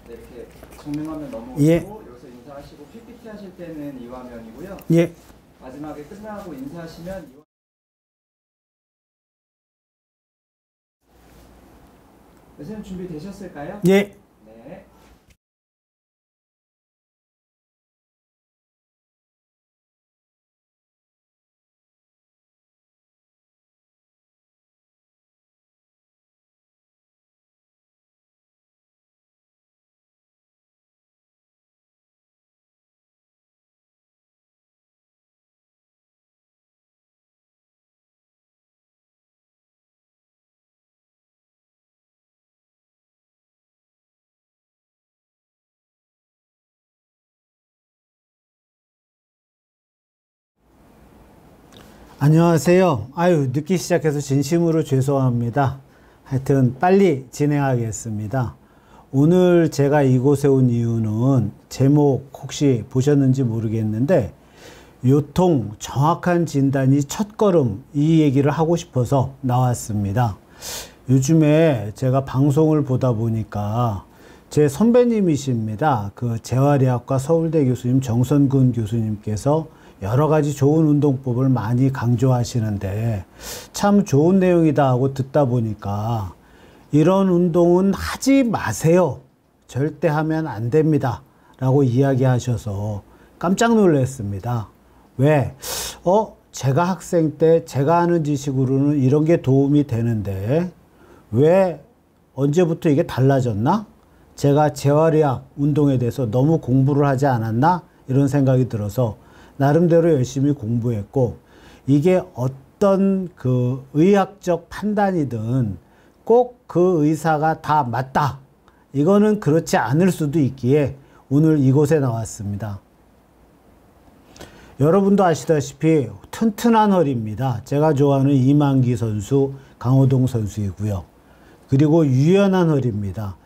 네, 이렇게 정면화면 넘어오고 예. 여기서 인사하시고 PPT 하실 때는 이 화면이고요. 예. 마지막에 끝나고 인사하시면 이 선생님 준비되셨을까요? 예. 네. 안녕하세요. 아유, 늦게 시작해서 진심으로 죄송합니다. 하여튼 빨리 진행하겠습니다. 오늘 제가 이곳에 온 이유는 제목 혹시 보셨는지 모르겠는데 요통 정확한 진단이 첫걸음, 이 얘기를 하고 싶어서 나왔습니다. 요즘에 제가 방송을 보다 보니까 제 선배님이십니다. 그 재활의학과 서울대 교수님 정선근 교수님께서 여러 가지 좋은 운동법을 많이 강조하시는데 참 좋은 내용이다 하고 듣다 보니까 이런 운동은 하지 마세요. 절대 하면 안 됩니다. 라고 이야기하셔서 깜짝 놀랐습니다. 왜? 제가 학생 때 제가 아는 지식으로는 이런 게 도움이 되는데 왜 언제부터 이게 달라졌나? 제가 재활의학 운동에 대해서 너무 공부를 하지 않았나? 이런 생각이 들어서 나름대로 열심히 공부했고, 이게 어떤 그 의학적 판단이든 꼭 그 의사가 다 맞다, 이거는 그렇지 않을 수도 있기에 오늘 이곳에 나왔습니다. 여러분도 아시다시피 튼튼한 허리입니다. 제가 좋아하는 이만기 선수, 강호동 선수이고요. 그리고 유연한 허리입니다.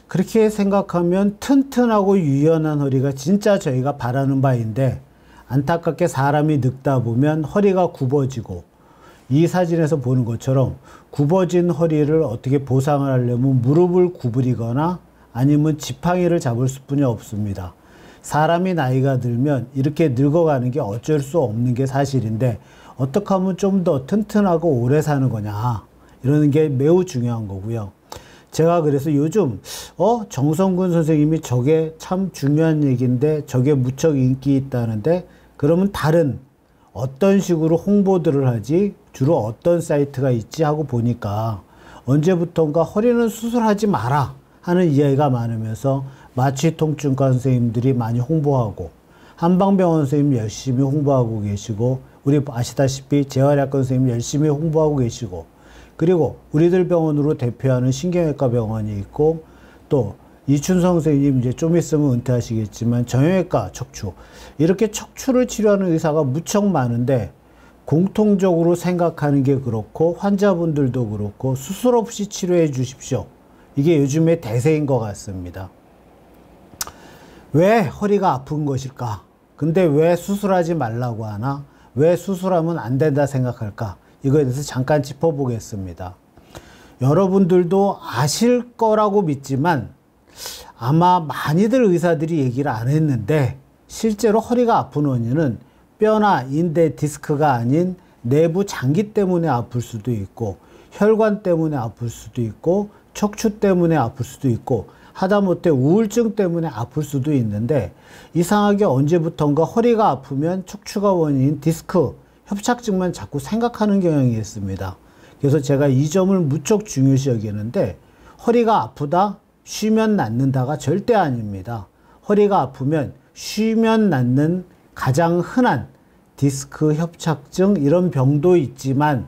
그렇게 생각하면 튼튼하고 유연한 허리가 진짜 저희가 바라는 바인데, 안타깝게 사람이 늙다 보면 허리가 굽어지고, 이 사진에서 보는 것처럼 굽어진 허리를 어떻게 보상을 하려면 무릎을 구부리거나 아니면 지팡이를 잡을 수뿐이 없습니다. 사람이 나이가 들면 이렇게 늙어가는 게 어쩔 수 없는 게 사실인데, 어떻게 하면 좀 더 튼튼하고 오래 사는 거냐, 이러는 게 매우 중요한 거고요. 제가 그래서 요즘 정성근 선생님이 저게 참 중요한 얘기인데 저게 무척 인기 있다는데, 그러면 다른 어떤 식으로 홍보들을 하지, 주로 어떤 사이트가 있지 하고 보니까 언제부턴가 허리는 수술하지 마라 하는 이야기가 많으면서 마취통증과 선생님들이 많이 홍보하고, 한방병원 선생님 열심히 홍보하고 계시고, 우리 아시다시피 재활의학과 선생님 열심히 홍보하고 계시고, 그리고 우리들 병원으로 대표하는 신경외과 병원이 있고, 또 이춘성 선생님 이제 좀 있으면 은퇴하시겠지만 정형외과 척추, 이렇게 척추를 치료하는 의사가 무척 많은데 공통적으로 생각하는 게 그렇고 환자분들도 그렇고 수술 없이 치료해 주십시오. 이게 요즘의 대세인 것 같습니다. 왜 허리가 아픈 것일까? 근데 왜 수술하지 말라고 하나? 왜 수술하면 안 된다 생각할까? 이거에 대해서 잠깐 짚어보겠습니다. 여러분들도 아실 거라고 믿지만 아마 많이들 의사들이 얘기를 안 했는데, 실제로 허리가 아픈 원인은 뼈나 인대, 디스크가 아닌 내부 장기 때문에 아플 수도 있고, 혈관 때문에 아플 수도 있고, 척추 때문에 아플 수도 있고, 하다못해 우울증 때문에 아플 수도 있는데, 이상하게 언제부턴가 허리가 아프면 척추가 원인인 디스크, 협착증만 자꾸 생각하는 경향이 있습니다. 그래서 제가 이 점을 무척 중요시 여기는데, 허리가 아프다, 쉬면 낫는다가 절대 아닙니다. 허리가 아프면 쉬면 낫는 가장 흔한 디스크, 협착증, 이런 병도 있지만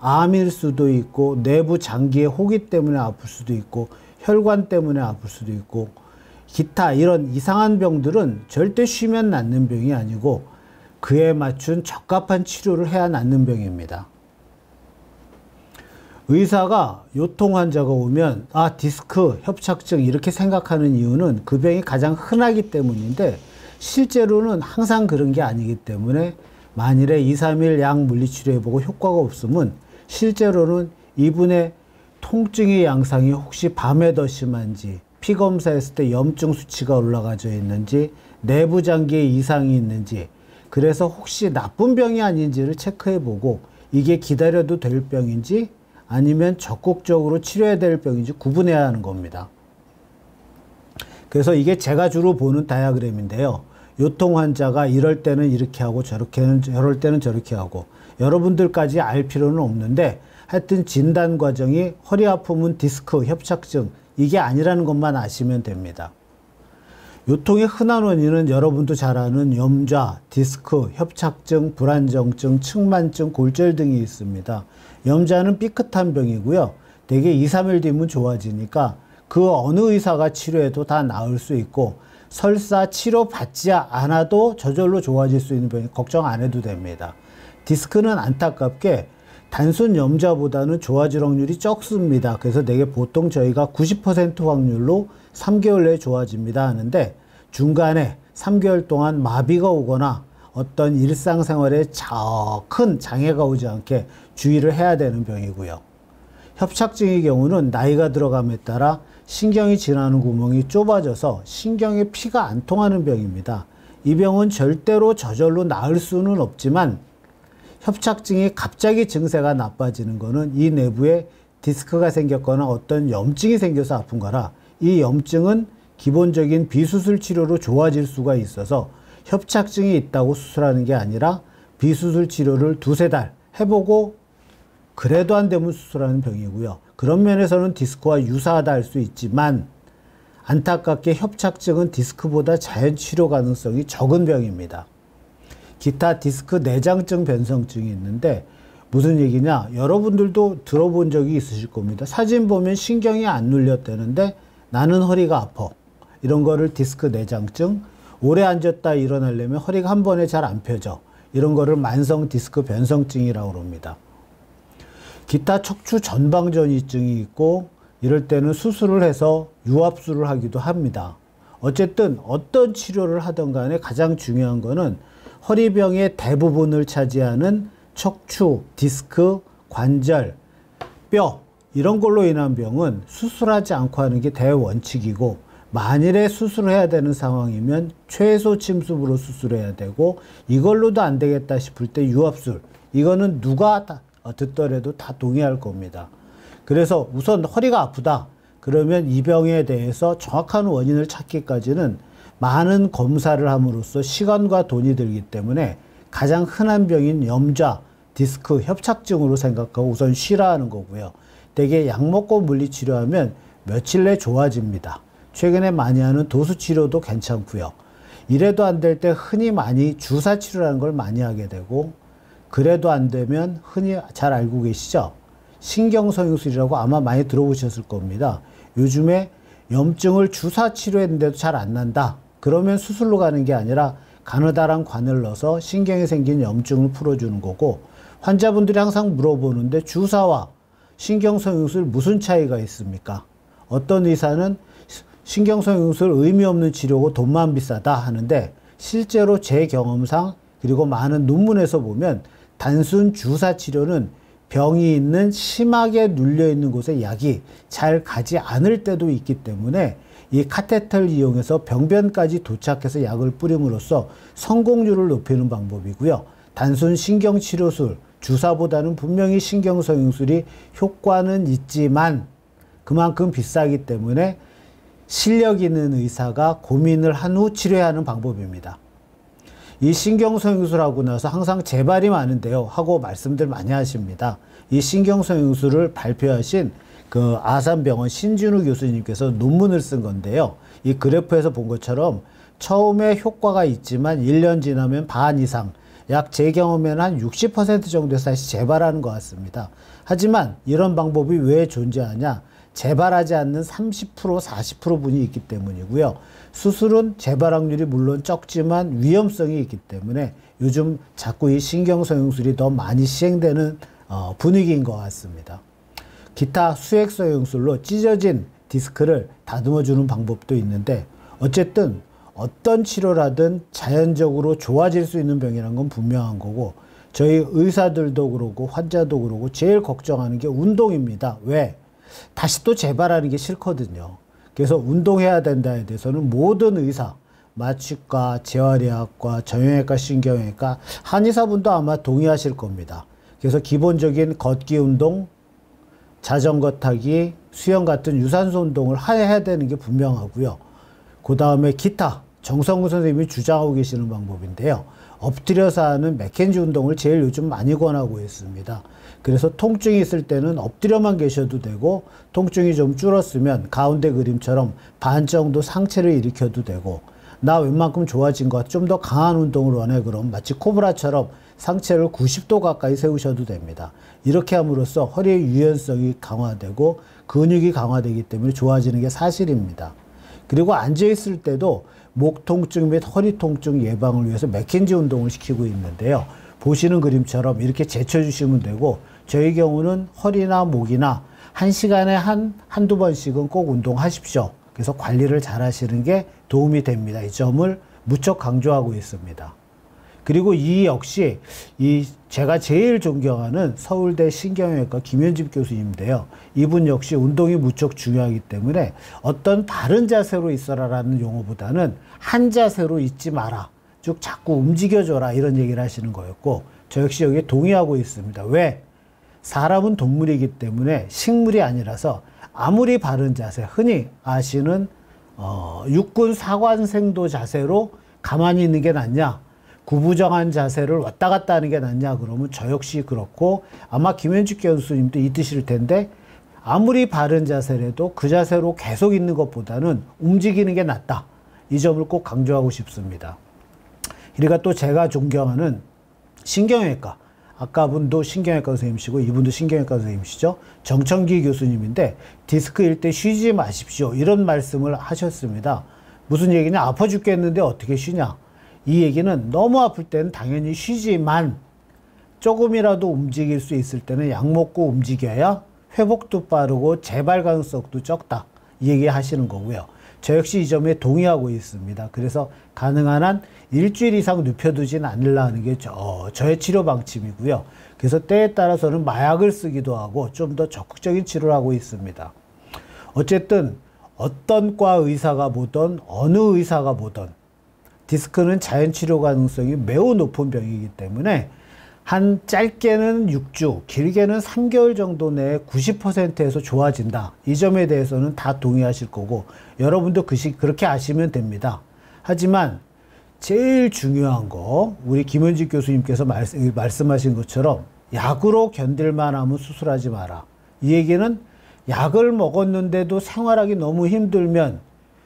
암일 수도 있고, 내부 장기의 혹이 때문에 아플 수도 있고, 혈관 때문에 아플 수도 있고, 기타 이런 이상한 병들은 절대 쉬면 낫는 병이 아니고 그에 맞춘 적합한 치료를 해야 낫는 병입니다. 의사가 요통 환자가 오면 디스크, 협착증 이렇게 생각하는 이유는 그 병이 가장 흔하기 때문인데, 실제로는 항상 그런 게 아니기 때문에 만일에 2, 3일 약 물리치료해보고 효과가 없으면 실제로는 이분의 통증의 양상이 혹시 밤에 더 심한지 피 검사했을 때 염증 수치가 올라가져 있는지, 내부 장기에 이상이 있는지, 그래서 혹시 나쁜 병이 아닌지를 체크해보고 이게 기다려도 될 병인지 아니면 적극적으로 치료해야 될 병인지 구분해야 하는 겁니다. 그래서 이게 제가 주로 보는 다이어그램인데요. 요통 환자가 이럴 때는 이렇게 하고 저럴 때는 저렇게 하고, 여러분들까지 알 필요는 없는데 하여튼 진단 과정이 허리 아픔은 디스크, 협착증 이게 아니라는 것만 아시면 됩니다. 요통의 흔한 원인은 여러분도 잘 아는 염좌, 디스크, 협착증, 불안정증, 측만증, 골절 등이 있습니다. 염좌는 삐끗한 병이고요. 대개 2, 3일 뒤면 좋아지니까 그 어느 의사가 치료해도 다 나을 수 있고, 설사 치료받지 않아도 저절로 좋아질 수 있는 병이 걱정 안 해도 됩니다. 디스크는 안타깝게 단순 염좌보다는 좋아질 확률이 적습니다. 그래서 되게 보통 저희가 90% 확률로 3개월 내에 좋아집니다 하는데, 중간에 3개월 동안 마비가 오거나 어떤 일상생활에 큰 장애가 오지 않게 주의를 해야 되는 병이고요. 협착증의 경우는 나이가 들어감에 따라 신경이 지나는 구멍이 좁아져서 신경에 피가 안 통하는 병입니다. 이 병은 절대로 저절로 나을 수는 없지만, 협착증이 갑자기 증세가 나빠지는 것은 이 내부에 디스크가 생겼거나 어떤 염증이 생겨서 아픈 거라, 이 염증은 기본적인 비수술 치료로 좋아질 수가 있어서 협착증이 있다고 수술하는 게 아니라 비수술 치료를 2~3달 해보고 그래도 안 되면 수술하는 병이고요. 그런 면에서는 디스크와 유사하다 할 수 있지만, 안타깝게 협착증은 디스크보다 자연 치료 가능성이 적은 병입니다. 기타 디스크 내장증 변성증이 있는데 무슨 얘기냐, 여러분들도 들어본 적이 있으실 겁니다. 사진 보면 신경이 안 눌렸다는데 나는 허리가 아파, 이런 거를 디스크 내장증, 오래 앉았다 일어나려면 허리가 한 번에 잘 안 펴져, 이런 거를 만성 디스크 변성증이라고 합니다. 기타 척추 전방전이증이 있고, 이럴 때는 수술을 해서 유압술을 하기도 합니다. 어쨌든 어떤 치료를 하든 간에 가장 중요한 거는 허리병의 대부분을 차지하는 척추, 디스크, 관절, 뼈 이런 걸로 인한 병은 수술하지 않고 하는 게 대원칙이고, 만일에 수술을 해야 되는 상황이면 최소 침습으로 수술해야 되고, 이걸로도 안 되겠다 싶을 때 유압술, 이거는 누가 듣더라도 다 동의할 겁니다. 그래서 우선 허리가 아프다 그러면 이 병에 대해서 정확한 원인을 찾기까지는 많은 검사를 함으로써 시간과 돈이 들기 때문에 가장 흔한 병인 염좌, 디스크, 협착증으로 생각하고 우선 쉬라 하는 거고요. 대개 약 먹고 물리치료하면 며칠 내 좋아집니다. 최근에 많이 하는 도수치료도 괜찮고요. 이래도 안 될 때 흔히 많이 주사치료라는 걸 많이 하게 되고, 그래도 안 되면 흔히 잘 알고 계시죠? 신경성형술이라고 아마 많이 들어보셨을 겁니다. 요즘에 염증을 주사 치료했는데도 잘 안 난다. 그러면 수술로 가는 게 아니라 가느다란 관을 넣어서 신경에 생긴 염증을 풀어주는 거고, 환자분들이 항상 물어보는데 주사와 신경성형술 무슨 차이가 있습니까? 어떤 의사는 신경성형술 의미 없는 치료고 돈만 비싸다 하는데, 실제로 제 경험상 그리고 많은 논문에서 보면 단순 주사 치료는 병이 있는 심하게 눌려 있는 곳에 약이 잘 가지 않을 때도 있기 때문에 이 카테터를 이용해서 병변까지 도착해서 약을 뿌림으로써 성공률을 높이는 방법이고요. 단순 신경치료술, 주사보다는 분명히 신경성형술이 효과는 있지만 그만큼 비싸기 때문에 실력 있는 의사가 고민을 한 후 치료해야 하는 방법입니다. 이 신경성형술하고 나서 항상 재발이 많은데요 하고 말씀들 많이 하십니다. 이 신경성형술을 발표하신 그 아산병원 신준우 교수님께서 논문을 쓴 건데요. 이 그래프에서 본 것처럼 처음에 효과가 있지만 1년 지나면 반 이상, 약 제 경험에는 한 60% 정도에서 다시 재발하는 것 같습니다. 하지만 이런 방법이 왜 존재하냐? 재발하지 않는 30%, 40% 분이 있기 때문이고요. 수술은 재발 확률이 물론 적지만 위험성이 있기 때문에 요즘 자꾸 이 신경성형술이 더 많이 시행되는 분위기인 것 같습니다. 기타 수액성형술로 찢어진 디스크를 다듬어주는 방법도 있는데, 어쨌든 어떤 치료라든 자연적으로 좋아질 수 있는 병이란 건 분명한 거고, 저희 의사들도 그러고 환자도 그러고 제일 걱정하는 게 운동입니다. 왜? 다시 또 재발하는 게 싫거든요. 그래서 운동해야 된다에 대해서는 모든 의사, 마취과, 재활의학과, 정형외과, 신경외과, 한의사분도 아마 동의하실 겁니다. 그래서 기본적인 걷기 운동, 자전거 타기, 수영 같은 유산소 운동을 해야 되는 게 분명하고요. 그 다음에 기타, 정성훈 선생님이 주장하고 계시는 방법인데요. 엎드려서 하는 맥켄지 운동을 제일 요즘 많이 권하고 있습니다. 그래서 통증이 있을 때는 엎드려만 계셔도 되고, 통증이 좀 줄었으면 가운데 그림처럼 반 정도 상체를 일으켜도 되고, 나 웬만큼 좋아진 것, 좀 더 강한 운동을 원해 그럼 마치 코브라처럼 상체를 90도 가까이 세우셔도 됩니다. 이렇게 함으로써 허리의 유연성이 강화되고 근육이 강화되기 때문에 좋아지는 게 사실입니다. 그리고 앉아있을 때도 목 통증 및 허리 통증 예방을 위해서 맥켄지 운동을 시키고 있는데요. 보시는 그림처럼 이렇게 제쳐주시면 되고, 저희 경우는 허리나 목이나 1시간에 한두 번씩은 꼭 운동하십시오. 그래서 관리를 잘 하시는 게 도움이 됩니다. 이 점을 무척 강조하고 있습니다. 그리고 이 역시 제가 제일 존경하는 서울대 신경외과 김현집 교수님인데요. 이분 역시 운동이 무척 중요하기 때문에 어떤 바른 자세로 있어라라는 용어보다는 한 자세로 있지 마라. 즉 자꾸 움직여줘라 이런 얘기를 하시는 거였고, 저 역시 여기에 동의하고 있습니다. 왜? 사람은 동물이기 때문에 식물이 아니라서 아무리 바른 자세, 흔히 아시는 육군 사관생도 자세로 가만히 있는 게 낫냐, 구부정한 자세를 왔다 갔다 하는 게 낫냐 그러면 저 역시 그렇고, 아마 김현식 교수님도 이 뜻일 텐데, 아무리 바른 자세라도 그 자세로 계속 있는 것보다는 움직이는 게 낫다. 이 점을 꼭 강조하고 싶습니다. 그러니까 또 제가 존경하는 신경외과, 아까 분도 신경외과 선생님이시고 이분도 신경외과 선생님이시죠. 정천기 교수님인데 디스크일 때 쉬지 마십시오 이런 말씀을 하셨습니다. 무슨 얘기냐? 아파 죽겠는데 어떻게 쉬냐? 이 얘기는 너무 아플 때는 당연히 쉬지만 조금이라도 움직일 수 있을 때는 약 먹고 움직여야 회복도 빠르고 재발 가능성도 적다. 이 얘기 하시는 거고요. 저 역시 이 점에 동의하고 있습니다. 그래서 가능한 한 일주일 이상 눕혀두진 않으려는 게 저의 치료 방침이고요. 그래서 때에 따라서는 마약을 쓰기도 하고 좀 더 적극적인 치료를 하고 있습니다. 어쨌든 어떤 과 의사가 보던 어느 의사가 보던 디스크는 자연 치료 가능성이 매우 높은 병이기 때문에 한 짧게는 6주, 길게는 3개월 정도 내에 90%에서 좋아진다. 이 점에 대해서는 다 동의하실 거고 여러분도 그렇게 아시면 됩니다. 하지만 제일 중요한 거, 우리 김현직 교수님께서 말씀하신 것처럼 약으로 견딜만 하면 수술하지 마라. 이 얘기는 약을 먹었는데도 생활하기 너무 힘들면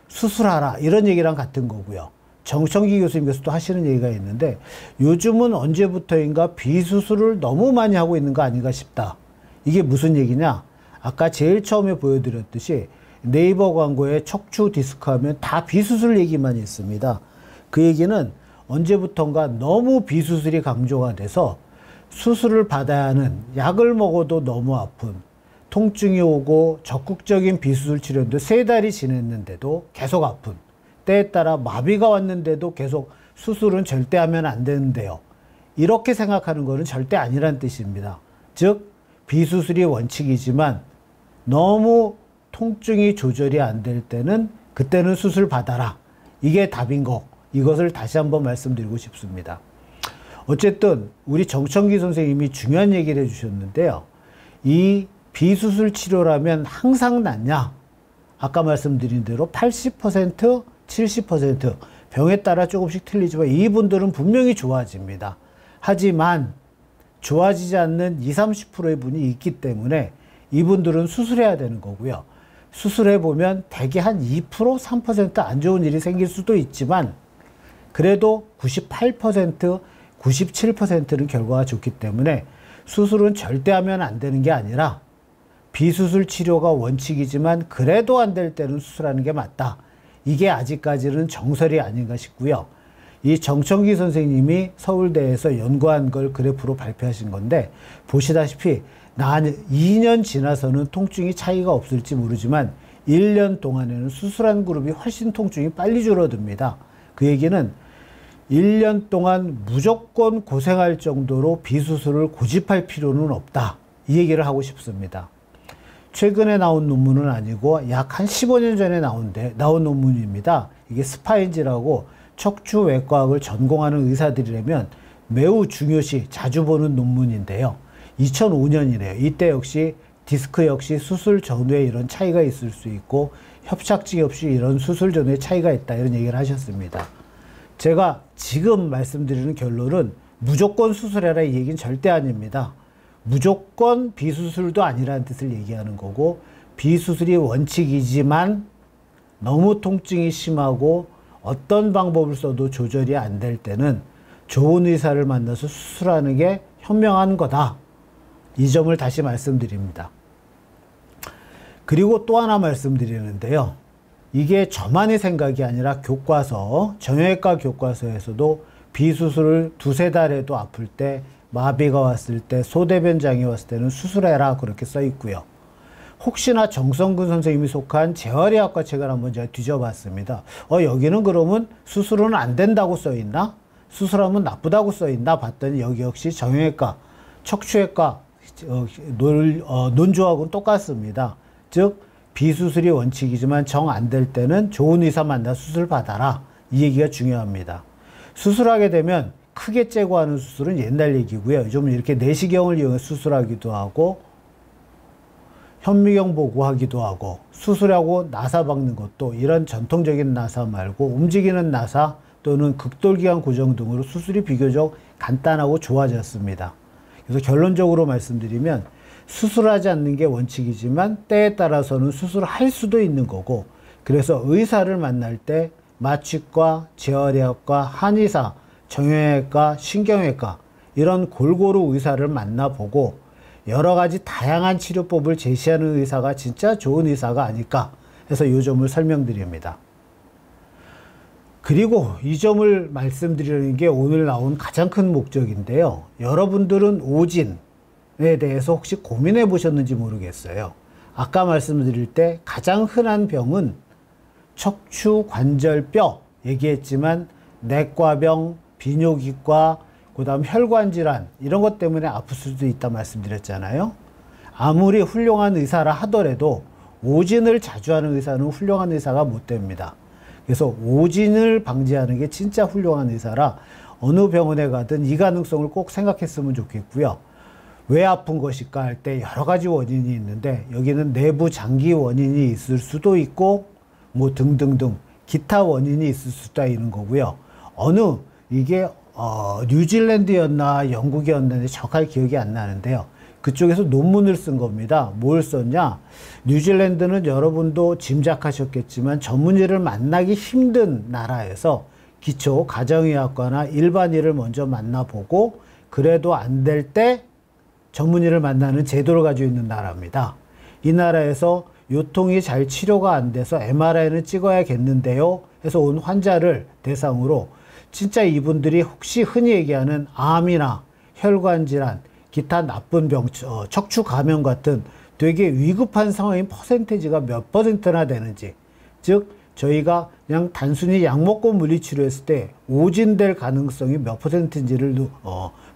수술하라. 이런 얘기랑 같은 거고요. 정천기 교수님께서 또 하시는 얘기가 있는데, 요즘은 언제부터인가 비수술을 너무 많이 하고 있는 거 아닌가 싶다. 이게 무슨 얘기냐? 아까 제일 처음에 보여드렸듯이 네이버 광고에 척추 디스크 하면 다 비수술 얘기만 있습니다. 그 얘기는 언제부턴가 너무 비수술이 강조가 돼서 수술을 받아야 하는, 약을 먹어도 너무 아픈, 통증이 오고 적극적인 비수술 치료인데 3달이 지냈는데도 계속 아픈, 때에 따라 마비가 왔는데도 계속 수술은 절대 하면 안 되는데요. 이렇게 생각하는 것은 절대 아니란 뜻입니다. 즉 비수술이 원칙이지만 너무 통증이 조절이 안 될 때는 그때는 수술 받아라. 이게 답인 거. 이것을 다시 한번 말씀드리고 싶습니다. 어쨌든 우리 정천기 선생님이 중요한 얘기를 해주셨는데요. 이 비수술 치료라면 항상 낫냐? 아까 말씀드린 대로 80%, 70% 병에 따라 조금씩 틀리지만 이분들은 분명히 좋아집니다. 하지만 좋아지지 않는 20, 30%의 분이 있기 때문에 이분들은 수술해야 되는 거고요. 수술해보면 대개 한 2%, 3% 안 좋은 일이 생길 수도 있지만 그래도 98%, 97%는 결과가 좋기 때문에 수술은 절대 하면 안 되는 게 아니라 비수술 치료가 원칙이지만 그래도 안 될 때는 수술하는 게 맞다. 이게 아직까지는 정설이 아닌가 싶고요. 이 정천기 선생님이 서울대에서 연구한 걸 그래프로 발표하신 건데, 보시다시피 2년 지나서는 통증이 차이가 없을지 모르지만 1년 동안에는 수술한 그룹이 훨씬 통증이 빨리 줄어듭니다. 그 얘기는 1년 동안 무조건 고생할 정도로 비수술을 고집할 필요는 없다. 이 얘기를 하고 싶습니다. 최근에 나온 논문은 아니고 약 한 15년 전에 나온 논문입니다. 이게 스파인지라고 척추 외과학을 전공하는 의사들이라면 매우 중요시 자주 보는 논문인데요. 2005년이네요. 이때 역시 디스크 역시 수술 전후에 이런 차이가 있을 수 있고 협착증 역시 이런 수술 전후에 차이가 있다, 이런 얘기를 하셨습니다. 제가 지금 말씀드리는 결론은 무조건 수술해라 이 얘기는 절대 아닙니다. 무조건 비수술도 아니라는 뜻을 얘기하는 거고, 비수술이 원칙이지만 너무 통증이 심하고 어떤 방법을 써도 조절이 안 될 때는 좋은 의사를 만나서 수술하는 게 현명한 거다. 이 점을 다시 말씀드립니다. 그리고 또 하나 말씀드리는데요. 이게 저만의 생각이 아니라 교과서, 정형외과 교과서에서도 비수술을 두세 달 해도 아플 때, 마비가 왔을 때, 소대변장이 왔을 때는 수술해라 그렇게 써 있고요. 혹시나 정성근 선생님이 속한 재활의학과 책을 한번 제가 뒤져봤습니다. 여기는 그러면 수술은 안 된다고 써 있나? 수술하면 나쁘다고 써 있나? 봤더니 여기 역시 정형외과, 척추외과 논조하고는 똑같습니다. 즉 비수술이 원칙이지만 정 안 될 때는 좋은 의사 만나 수술 받아라. 이 얘기가 중요합니다. 수술하게 되면 크게 째고 하는 수술은 옛날 얘기고요. 요즘은 이렇게 내시경을 이용해 수술하기도 하고 현미경 보고 하기도 하고, 수술하고 나사 박는 것도 이런 전통적인 나사 말고 움직이는 나사 또는 극돌기관 고정 등으로 수술이 비교적 간단하고 좋아졌습니다. 그래서 결론적으로 말씀드리면 수술하지 않는 게 원칙이지만 때에 따라서는 수술할 수도 있는 거고, 그래서 의사를 만날 때 마취과, 재활의학과, 한의사, 정형외과, 신경외과 이런 골고루 의사를 만나보고 여러 가지 다양한 치료법을 제시하는 의사가 진짜 좋은 의사가 아닐까 해서 이 점을 설명드립니다. 그리고 이 점을 말씀드리는 게 오늘 나온 가장 큰 목적인데요. 여러분들은 오진에 대해서 혹시 고민해 보셨는지 모르겠어요. 아까 말씀드릴 때 가장 흔한 병은 척추 관절뼈 얘기했지만 내과병, 비뇨기과, 그 다음 혈관질환 이런 것 때문에 아플 수도 있다 말씀드렸잖아요. 아무리 훌륭한 의사라 하더라도 오진을 자주 하는 의사는 훌륭한 의사가 못 됩니다. 그래서 오진을 방지하는 게 진짜 훌륭한 의사라 어느 병원에 가든 이 가능성을 꼭 생각했으면 좋겠고요. 왜 아픈 것일까 할 때 여러 가지 원인이 있는데 여기는 내부 장기 원인이 있을 수도 있고 뭐 등등등 기타 원인이 있을 수도 있는 거고요. 이게 뉴질랜드였나 영국이었는데 정확하게 기억이 안 나는데요. 그쪽에서 논문을 쓴 겁니다. 뭘 썼냐? 뉴질랜드는 여러분도 짐작하셨겠지만 전문의를 만나기 힘든 나라에서 기초 가정의학과나 일반의를 먼저 만나보고 그래도 안 될 때 전문의를 만나는 제도를 가지고 있는 나라입니다. 이 나라에서 요통이 잘 치료가 안 돼서 MRI는 찍어야겠는데요 해서 온 환자를 대상으로 진짜 이분들이 혹시 흔히 얘기하는 암이나 혈관질환, 기타 나쁜 병, 척추 감염 같은 되게 위급한 상황인 퍼센테이지가 몇 퍼센트나 되는지, 즉 저희가 그냥 단순히 약 먹고 물리치료했을 때 오진될 가능성이 몇 퍼센트인지를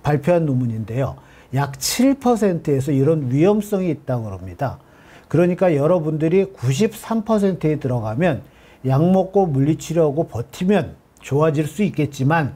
발표한 논문인데요. 약 7%에서 이런 위험성이 있다고 합니다. 그러니까 여러분들이 93%에 들어가면 약 먹고 물리치료하고 버티면 좋아질 수 있겠지만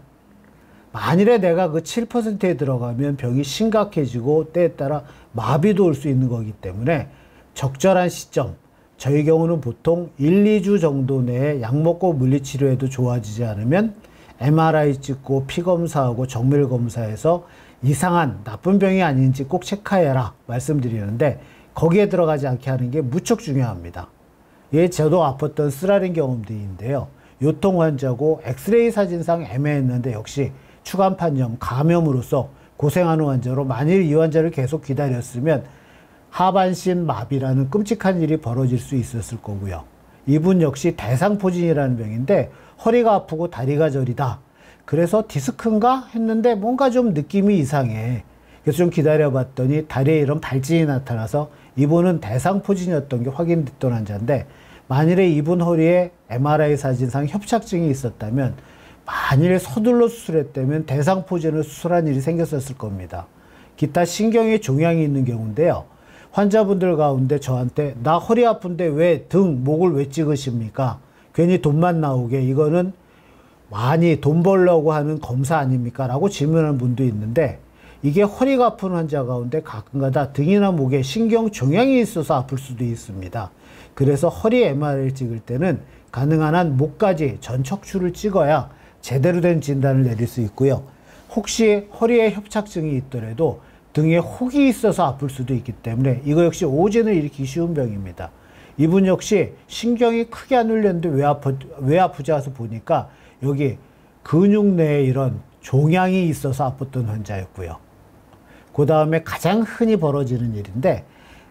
만일에 내가 그 7%에 들어가면 병이 심각해지고 때에 따라 마비도 올 수 있는 거기 때문에 적절한 시점, 저희 경우는 보통 1, 2주 정도 내에 약 먹고 물리치료해도 좋아지지 않으면 MRI 찍고 피검사하고 정밀검사해서 이상한 나쁜 병이 아닌지 꼭 체크해라 말씀드리는데 거기에 들어가지 않게 하는 게 무척 중요합니다. 저도 아팠던 쓰라린 경험들인데요. 요통 환자고 엑스레이 사진상 애매했는데 역시 추간 판정, 감염으로서 고생하는 환자로 만일 이 환자를 계속 기다렸으면 하반신 마비라는 끔찍한 일이 벌어질 수 있었을 거고요. 이분 역시 대상포진이라는 병인데 허리가 아프고 다리가 저리다. 그래서 디스크인가 했는데 뭔가 좀 느낌이 이상해. 그래서 좀 기다려봤더니 다리에 이런 발진이 나타나서 이분은 대상포진이었던 게 확인됐던 환자인데 만일에 이분 허리에 MRI 사진상 협착증이 있었다면 만일 서둘러 수술했다면 대상포진을 수술한 일이 생겼었을 겁니다. 기타 신경에 종양이 있는 경우인데요. 환자분들 가운데 저한테 나 허리 아픈데 왜 등, 목을 왜 찍으십니까? 괜히 돈만 나오게 이거는 많이 돈 벌려고 하는 검사 아닙니까? 라고 질문하는 분도 있는데 이게 허리가 아픈 환자 가운데 가끔가다 등이나 목에 신경 종양이 있어서 아플 수도 있습니다. 그래서 허리 MRI를 찍을 때는 가능한 한 목까지 전 척추를 찍어야 제대로 된 진단을 내릴 수 있고요. 혹시 허리에 협착증이 있더라도 등에 혹이 있어서 아플 수도 있기 때문에 이거 역시 오진을 일으키기 쉬운 병입니다. 이분 역시 신경이 크게 안 울렸는데 왜 아프지 해서 보니까 여기 근육 내에 이런 종양이 있어서 아팠던 환자였고요. 그 다음에 가장 흔히 벌어지는 일인데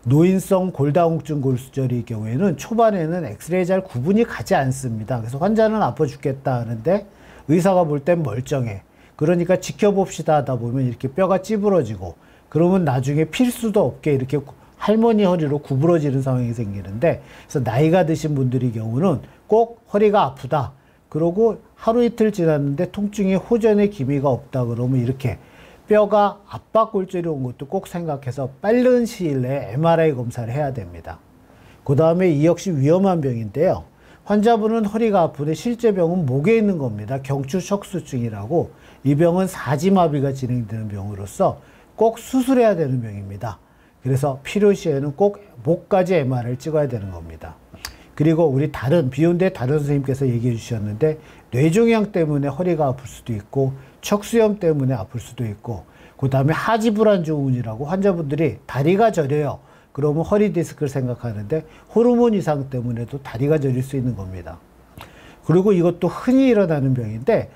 노인성 골다공증 골수절의 경우에는 초반에는 엑스레이 잘 구분이 가지 않습니다. 그래서 환자는 아파 죽겠다 하는데 의사가 볼 땐 멀쩡해. 그러니까 지켜봅시다 하다 보면 이렇게 뼈가 찌부러지고 그러면 나중에 필 수도 없게 이렇게 할머니 허리로 구부러지는 상황이 생기는데 그래서 나이가 드신 분들의 경우는 꼭 허리가 아프다. 그러고 하루 이틀 지났는데 통증이 호전의 기미가 없다 그러면 이렇게 뼈가 압박골절이 온 것도 꼭 생각해서 빠른 시일 내에 MRI 검사를 해야 됩니다. 그 다음에 이 역시 위험한 병인데요. 환자분은 허리가 아픈데 실제 병은 목에 있는 겁니다. 경추척수증이라고 이 병은 사지마비가 진행되는 병으로서 꼭 수술해야 되는 병입니다. 그래서 필요시에는 꼭 목까지 MRI를 찍어야 되는 겁니다. 그리고 우리 비운대 다른 선생님께서 얘기해 주셨는데 뇌종양 때문에 허리가 아플 수도 있고 척수염 때문에 아플 수도 있고 그 다음에 하지불안증후군이라고 환자분들이 다리가 저려요. 그러면 허리 디스크를 생각하는데 호르몬 이상 때문에도 다리가 저릴 수 있는 겁니다. 그리고 이것도 흔히 일어나는 병인데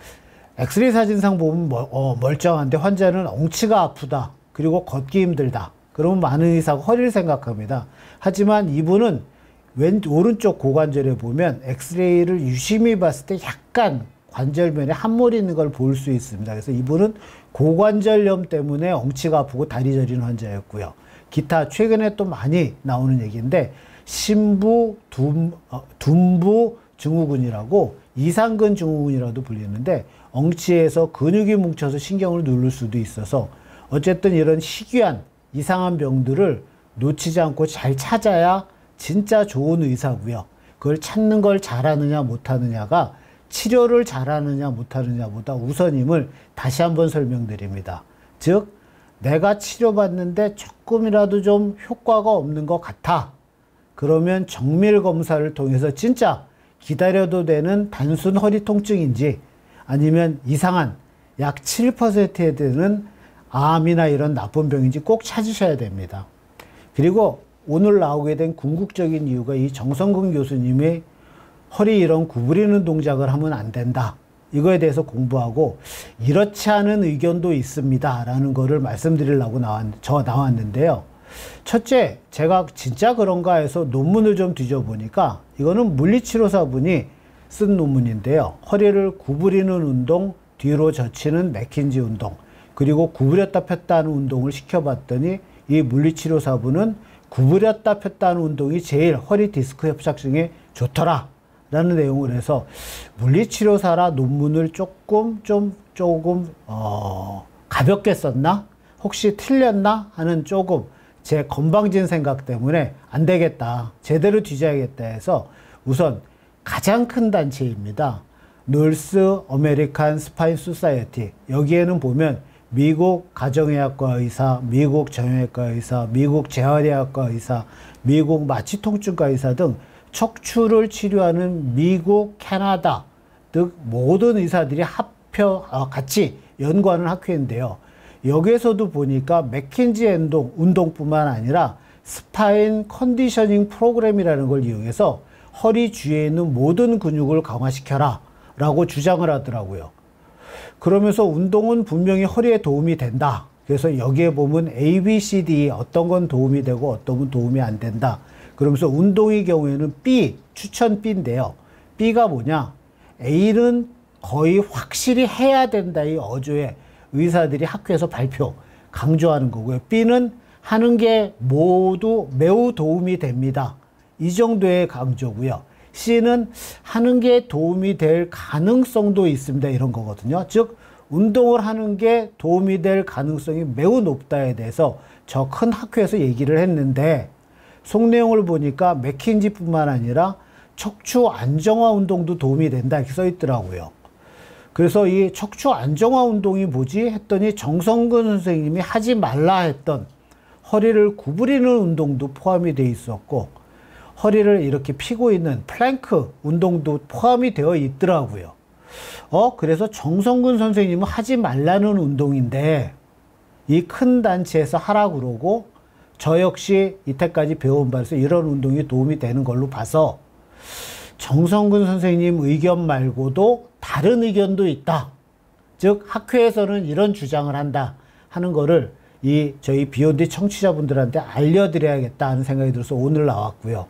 엑스레이 사진상 보면 멀쩡한데 환자는 엉치가 아프다. 그리고 걷기 힘들다. 그러면 많은 의사가 허리를 생각합니다. 하지만 이분은 오른쪽 고관절에 보면 엑스레이를 유심히 봤을 때 약간 관절면에 함몰이 있는 걸 볼 수 있습니다. 그래서 이분은 고관절염 때문에 엉치가 아프고 다리 저리는 환자였고요. 기타 최근에 또 많이 나오는 얘기인데 심부 둔부 증후군이라고 이상근 증후군이라도 불리는데 엉치에서 근육이 뭉쳐서 신경을 누를 수도 있어서 어쨌든 이런 희귀한 이상한 병들을 놓치지 않고 잘 찾아야 진짜 좋은 의사고요. 그걸 찾는 걸 잘하느냐 못하느냐가 치료를 잘하느냐 못하느냐보다 우선임을 다시 한번 설명드립니다. 즉 내가 치료받는데 조금이라도 좀 효과가 없는 것 같아. 그러면 정밀 검사를 통해서 진짜 기다려도 되는 단순 허리 통증인지 아니면 이상한 약 7%에 되는 암이나 이런 나쁜 병인지 꼭 찾으셔야 됩니다. 그리고 오늘 나오게 된 궁극적인 이유가 이 정성근 교수님의 허리 이런 구부리는 동작을 하면 안 된다. 이거에 대해서 공부하고 이렇지 않은 의견도 있습니다. 라는 거를 말씀드리려고 나왔는데요. 첫째, 제가 진짜 그런가 해서 논문을 좀 뒤져보니까 이거는 물리치료사분이 쓴 논문인데요. 허리를 구부리는 운동, 뒤로 젖히는 맥킨지 운동, 그리고 구부렸다 폈다 하는 운동을 시켜봤더니 이 물리치료사분은 구부렸다 폈다 하는 운동이 제일 허리 디스크 협착증에 좋더라 라는 내용을 해서 물리치료사라 논문을 조금 가볍게 썼나? 혹시 틀렸나? 하는 조금 제 건방진 생각 때문에 안 되겠다. 제대로 뒤져야겠다 해서 우선 가장 큰 단체입니다. 노스 아메리칸 스파인 소사이어티. 여기에는 보면 미국 가정의학과 의사, 미국 정형외과 의사, 미국 재활의학과 의사, 미국 마취통증과 의사 등 척추를 치료하는 미국, 캐나다 등 모든 의사들이 같이 연구하는 학회인데요. 여기에서도 보니까 맥킨지 운동뿐만 아니라 스파인 컨디셔닝 프로그램이라는 걸 이용해서 허리 주위에 있는 모든 근육을 강화시켜라 라고 주장을 하더라고요. 그러면서 운동은 분명히 허리에 도움이 된다. 그래서 여기에 보면 A, B, C, D 어떤 건 도움이 되고 어떤 건 도움이 안 된다. 그러면서 운동의 경우에는 B, 추천 B인데요. B가 뭐냐? A는 거의 확실히 해야 된다. 이 어조에 의사들이 학회에서 발표, 강조하는 거고요. B는 하는 게 모두 매우 도움이 됩니다. 이 정도의 강조고요. C는 하는 게 도움이 될 가능성도 있습니다. 이런 거거든요. 즉 운동을 하는 게 도움이 될 가능성이 매우 높다에 대해서 저 큰 학회에서 얘기를 했는데 속 내용을 보니까 맥킨지뿐만 아니라 척추 안정화 운동도 도움이 된다 이렇게 써 있더라고요. 그래서 이 척추 안정화 운동이 뭐지 했더니 정성근 선생님이 하지 말라 했던 허리를 구부리는 운동도 포함이 돼 있었고 허리를 이렇게 펴고 있는 플랭크 운동도 포함이 되어 있더라고요. 그래서 정성근 선생님은 하지 말라는 운동인데 이 큰 단체에서 하라 그러고 저 역시 이때까지 배운 바에서 이런 운동이 도움이 되는 걸로 봐서 정성근 선생님 의견 말고도 다른 의견도 있다. 즉 학회에서는 이런 주장을 한다 하는 거를 저희 비욘디 청취자분들한테 알려드려야겠다 하는 생각이 들어서 오늘 나왔고요.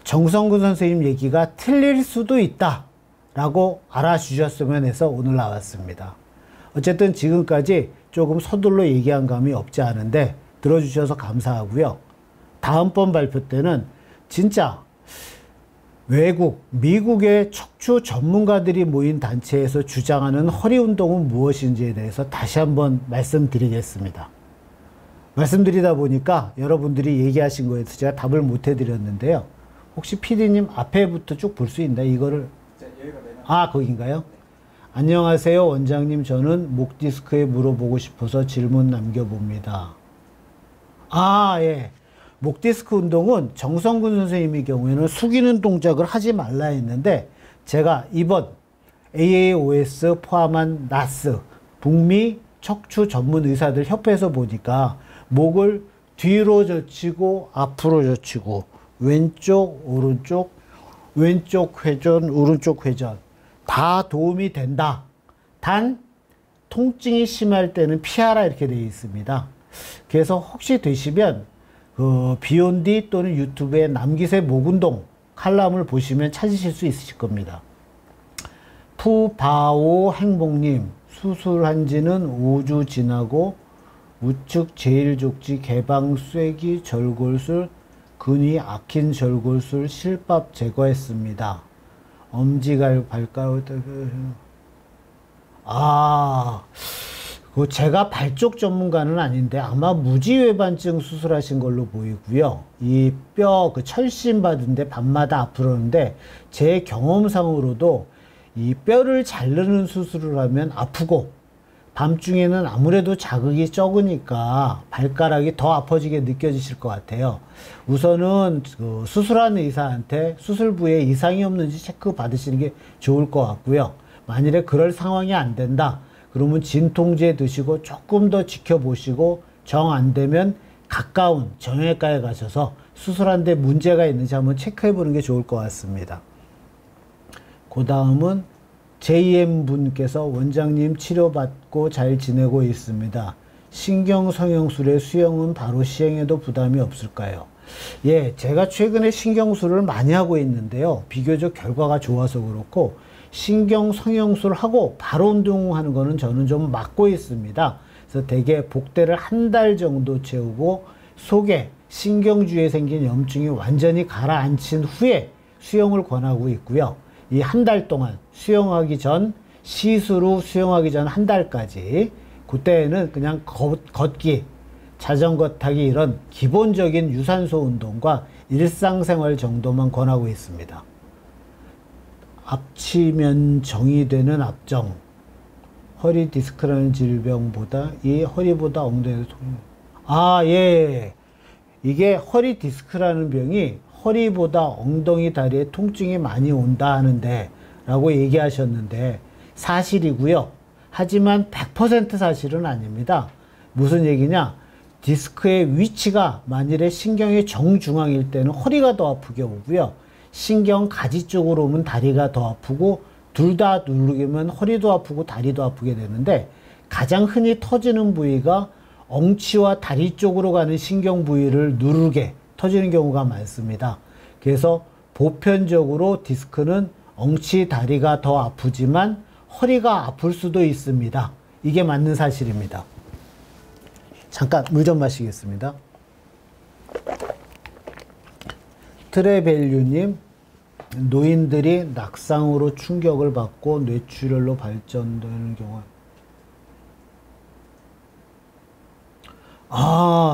정성근 선생님 얘기가 틀릴 수도 있다 라고 알아주셨으면 해서 오늘 나왔습니다. 어쨌든 지금까지 조금 서둘러 얘기한 감이 없지 않은데 들어주셔서 감사하고요. 다음번 발표 때는 진짜 외국, 미국의 척추 전문가들이 모인 단체에서 주장하는 허리 운동은 무엇인지에 대해서 다시 한번 말씀드리겠습니다. 말씀드리다 보니까 여러분들이 얘기하신 거에 대해서 제가 답을 못 해드렸는데요. 혹시 PD님 앞에부터 쭉 볼 수 있나요? 이거를. 거긴가요? 네. 안녕하세요 원장님, 저는 목 디스크에 물어보고 싶어서 질문 남겨봅니다. 예. 목 디스크 운동은 정성근 선생님의 경우에는 숙이는 동작을 하지 말라 했는데 제가 이번 AAOS 포함한 나스 북미 척추 전문 의사들 협회에서 보니까 목을 뒤로 젖히고 앞으로 젖히고 왼쪽 오른쪽 왼쪽 회전 오른쪽 회전 다 도움이 된다. 단 통증이 심할 때는 피하라 이렇게 되어 있습니다. 그래서 혹시 되시면 비욘디 또는 유튜브에 남기세 목운동 칼럼을 보시면 찾으실 수 있으실 겁니다. 푸바오 행복님, 수술한 지는 5주 지나고 우측 제1족지 개방 쐐기 절골술 근위 악힌 절골술 실밥 제거했습니다. 엄지갈 발가락 제가 발 쪽 전문가는 아닌데 아마 무지외반증 수술하신 걸로 보이고요. 이 뼈 철심 받은데 밤마다 아프러는데 제 경험상으로도 이 뼈를 자르는 수술을 하면 아프고 밤중에는 아무래도 자극이 적으니까 발가락이 더 아파지게 느껴지실 것 같아요. 우선은 수술하는 의사한테 수술 부위에 이상이 없는지 체크 받으시는 게 좋을 것 같고요. 만일에 그럴 상황이 안 된다 그러면 진통제 드시고 조금 더 지켜보시고 정 안 되면 가까운 정형외과에 가셔서 수술한 데 문제가 있는지 한번 체크해 보는 게 좋을 것 같습니다. 그 다음은 JM 분께서 원장님 치료받고 잘 지내고 있습니다. 신경성형술의 수영은 바로 시행해도 부담이 없을까요? 예, 제가 최근에 신경술을 많이 하고 있는데요. 비교적 결과가 좋아서 그렇고 신경성형술 하고 바로 운동하는 거는 저는 좀 막고 있습니다. 그래서 대개 복대를 한 달 정도 채우고 속에 신경주에 생긴 염증이 완전히 가라앉힌 후에 수영을 권하고 있고요. 이 한 달 동안 수영하기 전, 시술 후 수영하기 전 한 달까지 그때는 그냥 걷기, 자전거 타기 이런 기본적인 유산소 운동과 일상생활 정도만 권하고 있습니다. 압치면 정이 되는 압정, 허리 디스크라는 질병보다 이 허리보다 엉덩이에서 예. 이게 허리 디스크라는 병이 허리보다 엉덩이 다리에 통증이 많이 온다 하는데 라고 얘기하셨는데 사실이고요. 하지만 100% 사실은 아닙니다. 무슨 얘기냐? 디스크의 위치가 만일에 신경의 정중앙일 때는 허리가 더 아프게 오고요. 신경 가지 쪽으로 오면 다리가 더 아프고 둘 다 누르면 허리도 아프고 다리도 아프게 되는데 가장 흔히 터지는 부위가 엉치와 다리 쪽으로 가는 신경 부위를 누르게 터지는 경우가 많습니다. 그래서 보편적으로 디스크는 엉치 다리가 더 아프지만 허리가 아플 수도 있습니다. 이게 맞는 사실입니다. 잠깐 물 좀 마시겠습니다. 트레벨류님, 노인들이 낙상으로 충격을 받고 뇌출혈로 발전되는 경우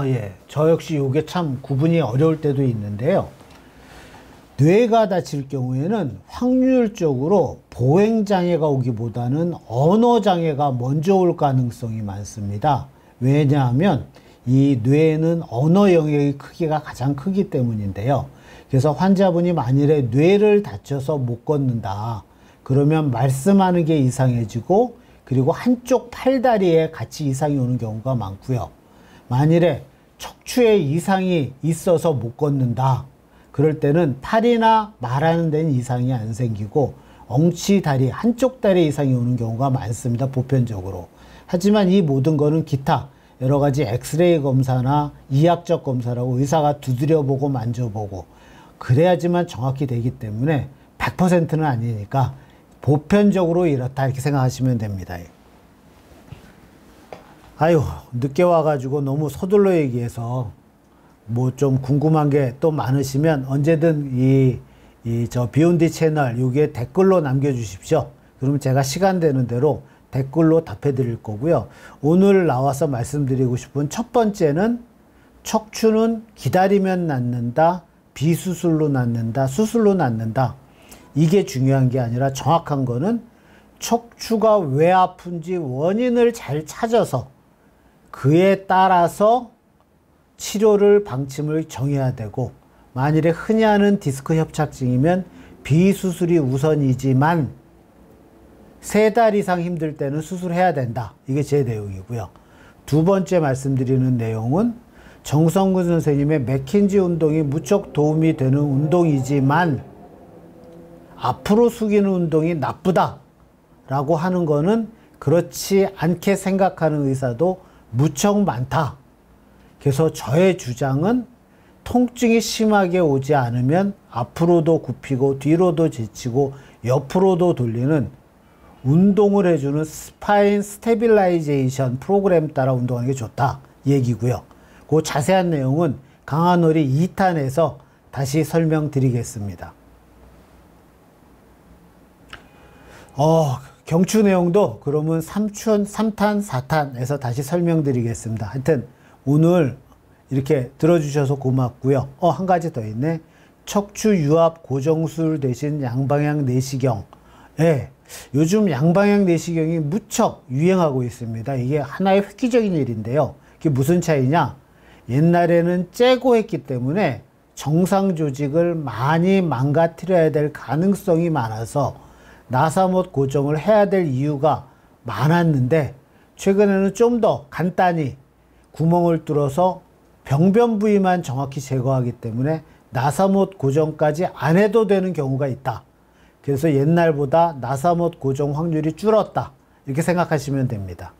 예. 저 역시 이게 참 구분이 어려울 때도 있는데요. 뇌가 다칠 경우에는 확률적으로 보행장애가 오기보다는 언어장애가 먼저 올 가능성이 많습니다. 왜냐하면 이 뇌에는 언어 영역의 크기가 가장 크기 때문인데요. 그래서 환자분이 만일에 뇌를 다쳐서 못 걷는다. 그러면 말씀하는 게 이상해지고 그리고 한쪽 팔다리에 같이 이상이 오는 경우가 많고요. 만일에 척추에 이상이 있어서 못 걷는다. 그럴 때는 팔이나 말하는 데는 이상이 안 생기고 엉치 다리, 한쪽 다리에 이상이 오는 경우가 많습니다. 보편적으로. 하지만 이 모든 거는 기타 여러 가지 엑스레이 검사나 이학적 검사라고 의사가 두드려보고 만져보고 그래야지만 정확히 되기 때문에 100%는 아니니까 보편적으로 이렇다 이렇게 생각하시면 됩니다. 아유, 늦게 와가지고 너무 서둘러 얘기해서 뭐 좀 궁금한 게 또 많으시면 언제든 저 비욘디 채널 여기에 댓글로 남겨주십시오. 그러면 제가 시간 되는 대로 댓글로 답해 드릴 거고요. 오늘 나와서 말씀드리고 싶은 첫 번째는 척추는 기다리면 낫는다, 비수술로 낫는다, 수술로 낫는다. 이게 중요한 게 아니라 정확한 거는 척추가 왜 아픈지 원인을 잘 찾아서 그에 따라서 치료를 방침을 정해야 되고 만일에 흔히 하는 디스크 협착증이면 비수술이 우선이지만 3달 이상 힘들 때는 수술해야 된다. 이게 제 내용이고요. 두 번째 말씀드리는 내용은 정성근 선생님의 맥킨지 운동이 무척 도움이 되는 운동이지만 앞으로 숙이는 운동이 나쁘다 라고 하는 거는 그렇지 않게 생각하는 의사도 무척 많다. 그래서 저의 주장은 통증이 심하게 오지 않으면 앞으로도 굽히고 뒤로도 제치고 옆으로도 돌리는 운동을 해주는 스파인 스테빌라이제이션 프로그램 따라 운동하는 게 좋다 얘기고요. 그 자세한 내용은 강한오리 2탄에서 다시 설명드리겠습니다. 경추 내용도 그러면 3탄, 4탄에서 다시 설명드리겠습니다. 하여튼 오늘 이렇게 들어주셔서 고맙고요. 한 가지 더 있네. 척추 유압 고정술 대신 양방향 내시경. 예, 요즘 양방향 내시경이 무척 유행하고 있습니다. 이게 하나의 획기적인 일인데요. 그게 무슨 차이냐? 옛날에는 째고 했기 때문에 정상 조직을 많이 망가뜨려야 될 가능성이 많아서 나사못 고정을 해야 될 이유가 많았는데 최근에는 좀 더 간단히 구멍을 뚫어서 병변 부위만 정확히 제거하기 때문에 나사못 고정까지 안 해도 되는 경우가 있다. 그래서 옛날보다 나사못 고정 확률이 줄었다. 이렇게 생각하시면 됩니다.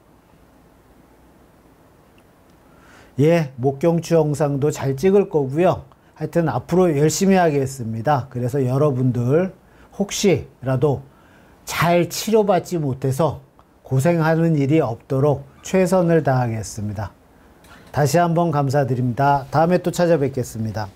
예, 목경추 영상도 잘 찍을 거고요. 하여튼 앞으로 열심히 하겠습니다. 그래서 여러분들 혹시라도 잘 치료받지 못해서 고생하는 일이 없도록 최선을 다하겠습니다. 다시 한번 감사드립니다. 다음에 또 찾아뵙겠습니다.